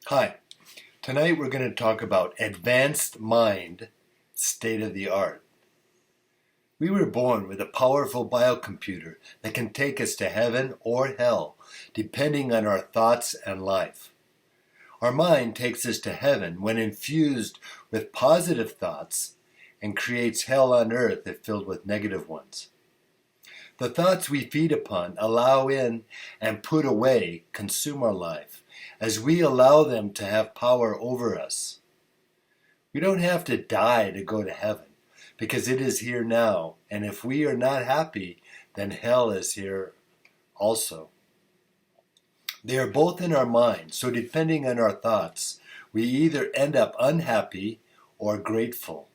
Hi, tonight we're going to talk about advanced mind, state of the art. We were born with a powerful biocomputer that can take us to heaven or hell, depending on our thoughts and life. Our mind takes us to heaven when infused with positive thoughts and creates hell on earth if filled with negative ones. The thoughts we feed upon, allow in, and put away consume our life as we allow them to have power over us. We don't have to die to go to heaven because it is here now, and if we are not happy, then hell is here also. They are both in our mind, so depending on our thoughts, we either end up unhappy or grateful.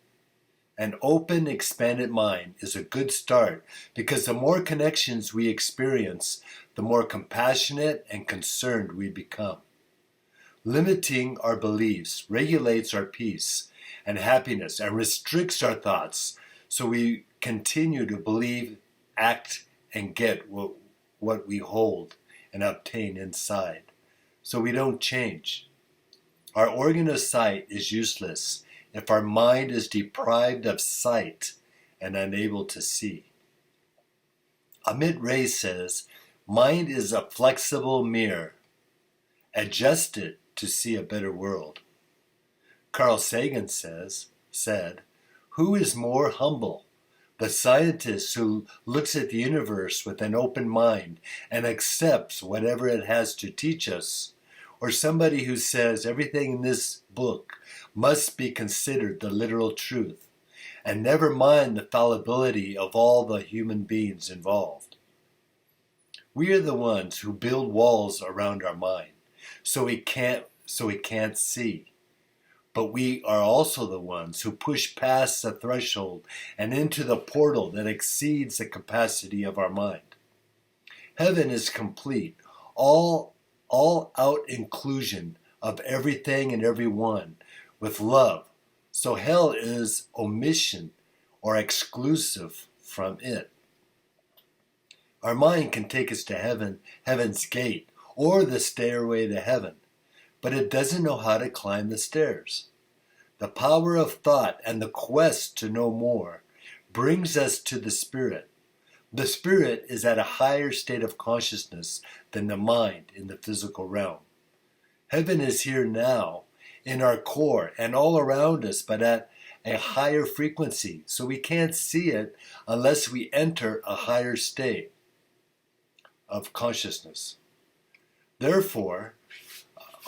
An open, expanded mind is a good start because the more connections we experience, the more compassionate and concerned we become. Limiting our beliefs regulates our peace and happiness and restricts our thoughts so we continue to believe, act, and get what we hold and obtain inside. So we don't change. Our organ of sight is useless if our mind is deprived of sight and unable to see. Amit Ray says, mind is a flexible mirror. Adjust it to see a better world. Carl Sagan said, who is more humble? The scientist who looks at the universe with an open mind and accepts whatever it has to teach us, or somebody who says everything in this book must be considered the literal truth, and never mind the fallibility of all the human beings involved. We are the ones who build walls around our mind, so we can't see. But we are also the ones who push past the threshold and into the portal that exceeds the capacity of our mind. Heaven is complete, all out inclusion of everything and everyone with love. So hell is omission or exclusive from it. Our mind can take us to heaven, heaven's gate, or the stairway to heaven, but it doesn't know how to climb the stairs. The power of thought and the quest to know more brings us to the spirit. The spirit is at a higher state of consciousness than the mind in the physical realm. Heaven is here now, in our core and all around us, but at a higher frequency, so we can't see it unless we enter a higher state of consciousness. Therefore,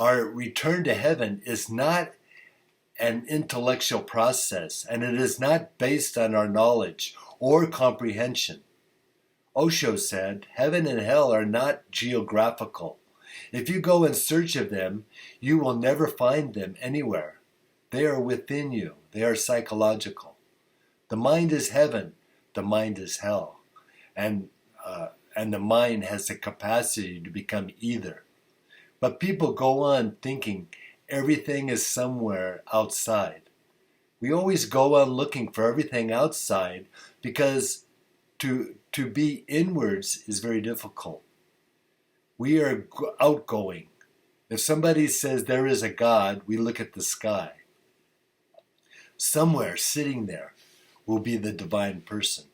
our return to heaven is not an intellectual process, and it is not based on our knowledge or comprehension. Osho said, heaven and hell are not geographical. If you go in search of them, you will never find them anywhere. They are within you. They are psychological. The mind is heaven. The mind is hell. And the mind has the capacity to become either. But people go on thinking everything is somewhere outside. We always go on looking for everything outside because to be inwards is very difficult. We are outgoing. If somebody says there is a God, we look at the sky. Somewhere sitting there will be the divine person.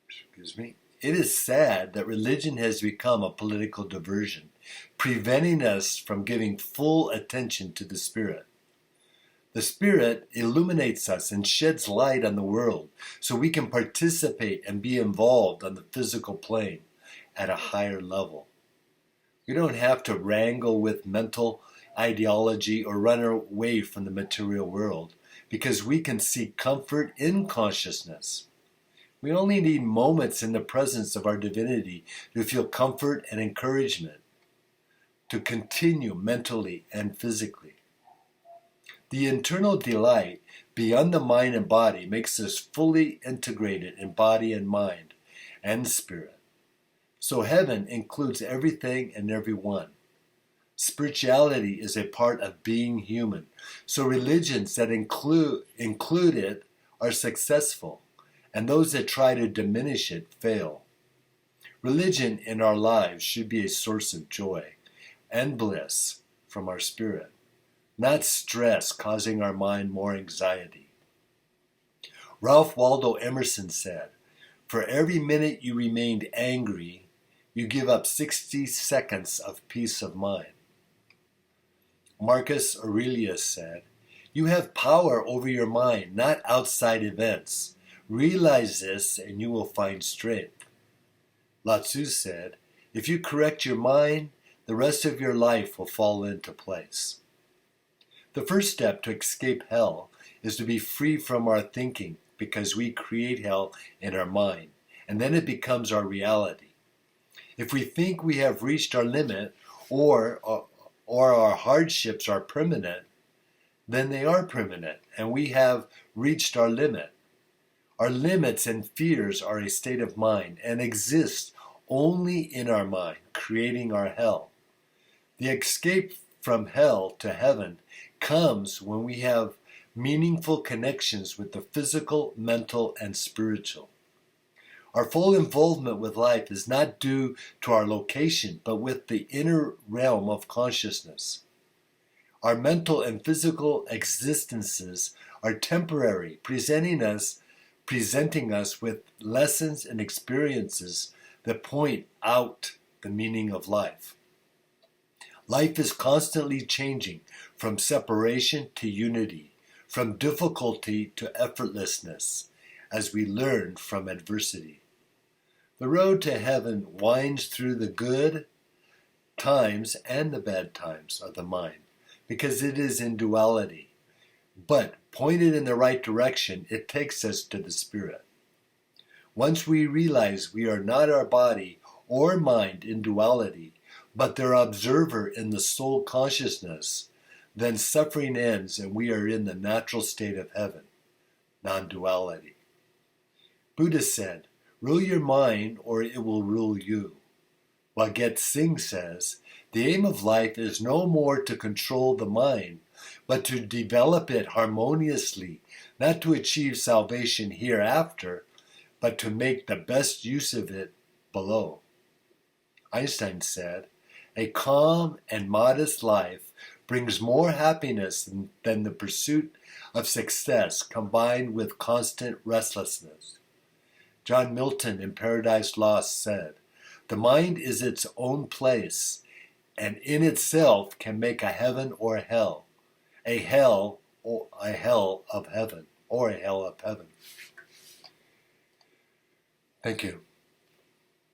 Excuse me. It is sad that religion has become a political diversion, preventing us from giving full attention to the Spirit. The Spirit illuminates us and sheds light on the world so we can participate and be involved on the physical plane at a higher level. We don't have to wrangle with mental ideology or run away from the material world because we can seek comfort in consciousness. We only need moments in the presence of our divinity to feel comfort and encouragement, to continue mentally and physically. The internal delight beyond the mind and body makes us fully integrated in body and mind and spirit. So heaven includes everything and everyone. Spirituality is a part of being human. So religions that include it are successful, and those that try to diminish it fail. Religion in our lives should be a source of joy, and bliss from our spirit, not stress causing our mind more anxiety. Ralph Waldo Emerson said, "For every minute you remained angry, you give up 60 seconds of peace of mind." Marcus Aurelius said, "You have power over your mind, not outside events. Realize this and you will find strength." Lao Tzu said, "If you correct your mind, the rest of your life will fall into place." The first step to escape hell is to be free from our thinking, because we create hell in our mind, and then it becomes our reality. If we think we have reached our limit, or our hardships are permanent, then they are permanent, and we have reached our limit. Our limits and fears are a state of mind and exist only in our mind, creating our hell. The escape from hell to heaven comes when we have meaningful connections with the physical, mental, and spiritual. Our full involvement with life is not due to our location, but with the inner realm of consciousness. Our mental and physical existences are temporary, presenting us with lessons and experiences that point out the meaning of life. Life is constantly changing from separation to unity, from difficulty to effortlessness, as we learn from adversity. The road to heaven winds through the good times and the bad times of the mind, because it is in duality. But pointed in the right direction, it takes us to the spirit. Once we realize we are not our body or mind in duality, but their observer in the soul consciousness, then suffering ends and we are in the natural state of heaven, non-duality. Buddha said, "Rule your mind or it will rule you." While Get Singh says, "The aim of life is no more to control the mind, but to develop it harmoniously, not to achieve salvation hereafter, but to make the best use of it below." Einstein said, "A calm and modest life brings more happiness than the pursuit of success combined with constant restlessness." John Milton in Paradise Lost said, "The mind is its own place, and in itself can make a heaven or a hell of heaven, or a hell of heaven." Thank you.